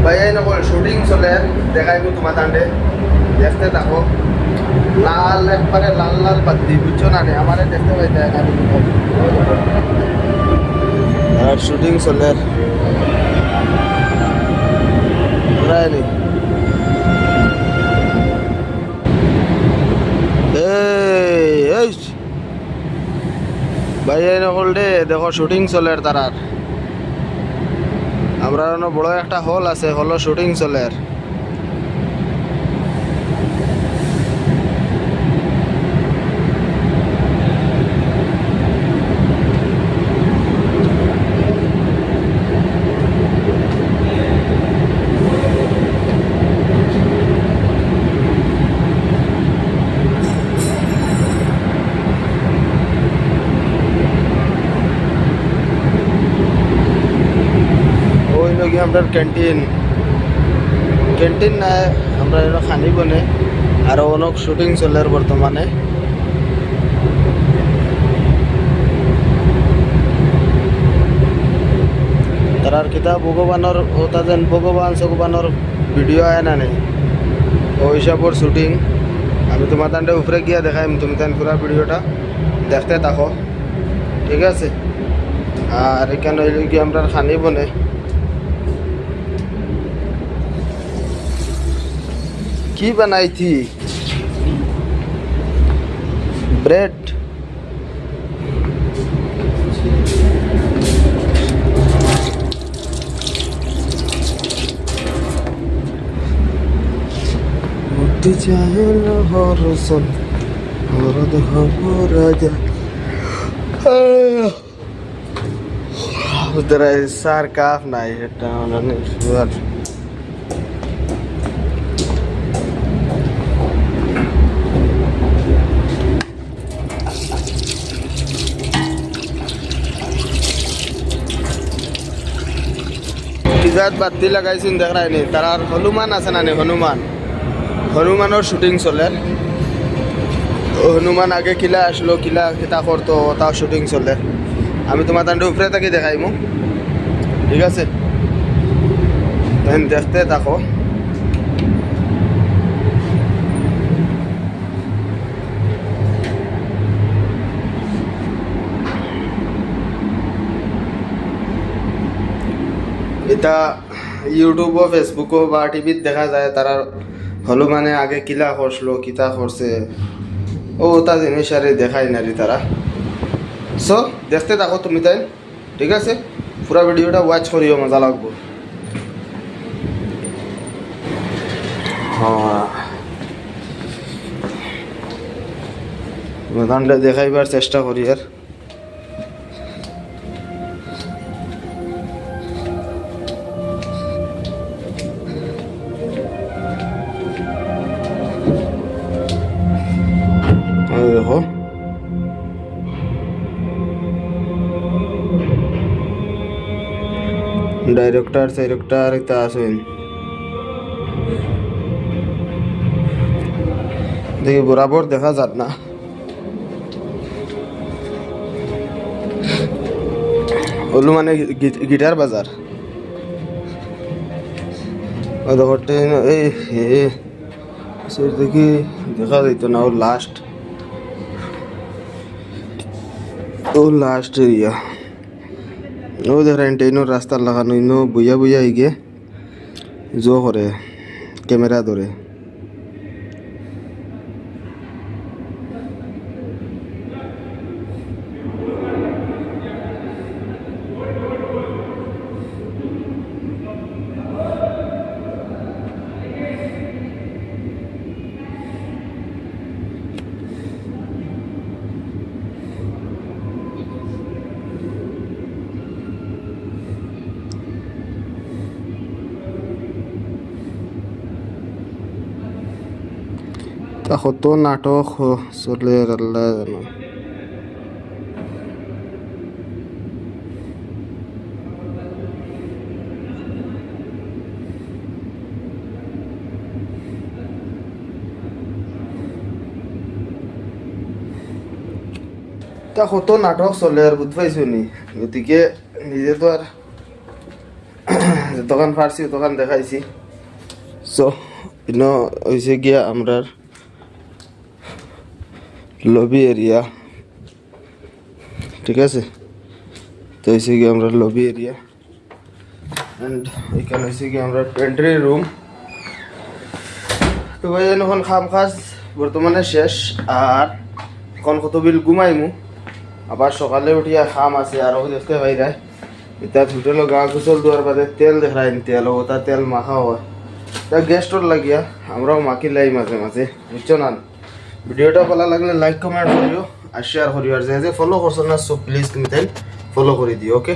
ভাইয়াই নকল শুটিং চলে দেখাইব তোমার তান্ডে দেখতে থাকো লাল একবারে লাল লাল বাতি বুঝছো না রে আমারে দেখতে পাইতে আর শুটিং চলে রাইনি এই ভাইয়াই নকল দে দেখো শুটিং চলে তারার আমরা বড় একটা হল আছে হল শুটিং চলে আমরা ক্যান্টিন নাই আমরা এটা খানি বনে আরো অনেক শুটিং চলে বর্তমানে তার কিতা ভগবানের ওটা যেন ভগবানের ভিডিও আয় না নেই ওই হিসাবর শুটিং আমি তোমার তান্ডে উপরে গিয়া দেখাইম তুমি তান পুরা ভিডিওটা দেখতে থাকো ঠিক আছে আর এখানে হইলে কি আমরা খানি বনে की बनाई थी ब्रेड मुट्ठी चाहे लाहौर सन और दहाबो राजा उधर सार काफ नहीं है टाउन ने কিজাত বাতি লাগাইছেন দেখাই নি তার হনুমান আছে না হনুমানের শুটিং চলে হনুমান আগে কিলা আসলো কিলা কিতা করতো তাও শুটিং চলে আমি তোমার তান্ডে উপরে থাকি দেখাইমু ঠিক আছে দেখতে থাকো এটা ইউটিউবও ফেসবুকও বা টিভিত দেখা যায় তারা হলো মানে আগে কিলা করছিল কিতা করছে ও তা জিনিস আরে দেখাই না রে তারা সো দেখতে থাকো তুমি তাই ঠিক আছে পুরা ভিডিওটা ওয়াচ করিও মজা লাগবো হ্যাঁ দেখাইবার চেষ্টা করি আর দেখো ডাইরেক্টর এটা আসেন দেখি বরাবর দেখা যাত না ওগুলো মানে গিটার বাজার ও দেখো এই দেখি দেখা যাইতো না ওর লাস্ট এরিয়া ও দেখেন ট্রেনের রাস্তা লাগানো ইনো বুঝা গিয়ে জো করে ক্যামেরা ধরে কত নাটক চলে আল্লাহ জানো তা কত নাটক চলে আর বুঝতে পাইছো নি গতিকে নিজে তো আর দোকান ফারছি দোকান দেখাইছি সো ইনো হয়েছে গিয়া আমরা লবি এরিয়া ঠিক আছে তো হয়েছে গিয়ে আমরা লবি এরিয়া অ্যান্ড এখানে হয়েছে গিয়ে আমরা পেন্ট্রি রুম তো ভাই এখন খাম খাস বর্তমানে শেষ আর এখন কত বিল ঘুমাইমু আবার সকালে উঠিয়া খাম আছে আরও দেখতে বাইরে এটা হোটেলও গা গুছল দেওয়ার বাদে তেল দেখায় তেল ওটা তেল মাখা হয় তা গ্যাস্টর লাগিয়া আমরাও মাখি লাই মাঝে মাঝে বুঝছো না ভিডিওটা ভালো লাগলে লাইক কমেন্ট করিও আর শেয়ার করিও আর যে ফলো করছো না সো প্লিজ তুমি তাই ফলো করে দিও ওকে